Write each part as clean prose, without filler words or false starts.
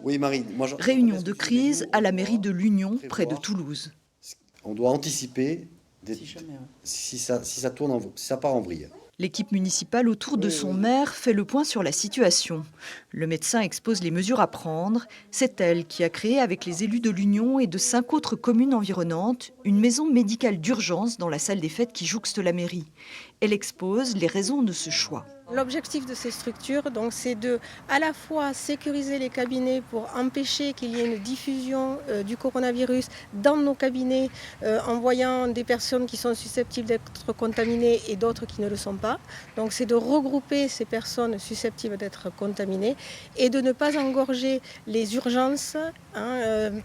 Oui, Marie. Réunion de crise à la mairie de l'Union, près de Toulouse. On doit anticiper si ça part en vrille. L'équipe municipale autour de son maire fait le point sur la situation. Le médecin expose les mesures à prendre. C'est elle qui a créé avec les élus de l'Union et de 5 autres communes environnantes une maison médicale d'urgence dans la salle des fêtes qui jouxte la mairie. Elle expose les raisons de ce choix. L'objectif de ces structures, c'est de à la fois sécuriser les cabinets pour empêcher qu'il y ait une diffusion du coronavirus dans nos cabinets en voyant des personnes qui sont susceptibles d'être contaminées et d'autres qui ne le sont pas. Donc c'est de regrouper ces personnes susceptibles d'être contaminées et de ne pas engorger les urgences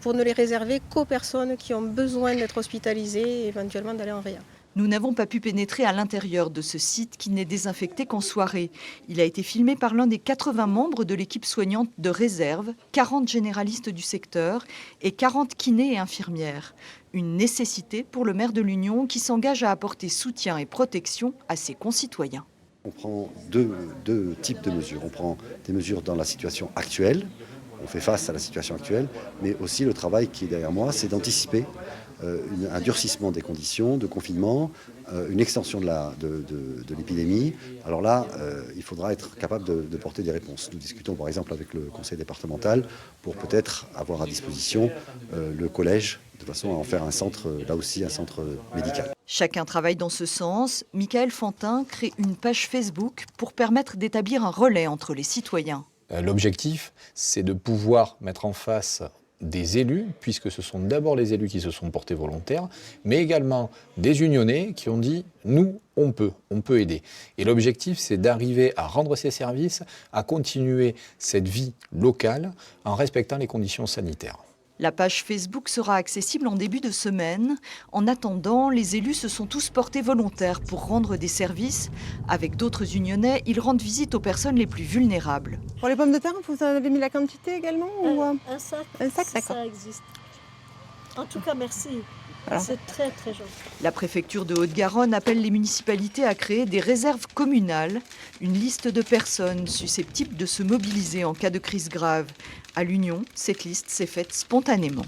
pour ne les réserver qu'aux personnes qui ont besoin d'être hospitalisées et éventuellement d'aller en réa. Nous n'avons pas pu pénétrer à l'intérieur de ce site qui n'est désinfecté qu'en soirée. Il a été filmé par l'un des 80 membres de l'équipe soignante de réserve, 40 généralistes du secteur et 40 kinés et infirmières. Une nécessité pour le maire de l'Union qui s'engage à apporter soutien et protection à ses concitoyens. On prend deux types de mesures. On prend des mesures dans la situation actuelle, on fait face à la situation actuelle, mais aussi le travail qui est derrière moi, c'est d'anticiper un durcissement des conditions de confinement, une extension de l'épidémie. Alors là, il faudra être capable de porter des réponses. Nous discutons par exemple avec le conseil départemental pour peut-être avoir à disposition le collège, de façon à en faire un centre, là aussi un centre médical. Chacun travaille dans ce sens. Michael Fantin crée une page Facebook pour permettre d'établir un relais entre les citoyens. L'objectif, c'est de pouvoir mettre en face des élus, puisque ce sont d'abord les élus qui se sont portés volontaires, mais également des unionnais qui ont dit « nous, on peut aider ». Et l'objectif, c'est d'arriver à rendre ces services, à continuer cette vie locale en respectant les conditions sanitaires. La page Facebook sera accessible en début de semaine. En attendant, les élus se sont tous portés volontaires pour rendre des services. Avec d'autres unionnais, ils rendent visite aux personnes les plus vulnérables. Pour les pommes de terre, vous en avez mis la quantité également Un sac, d'accord. Ça existe. En tout cas, merci. Voilà. C'est très, très gentil. La préfecture de Haute-Garonne appelle les municipalités à créer des réserves communales, une liste de personnes susceptibles de se mobiliser en cas de crise grave. À l'Union, cette liste s'est faite spontanément.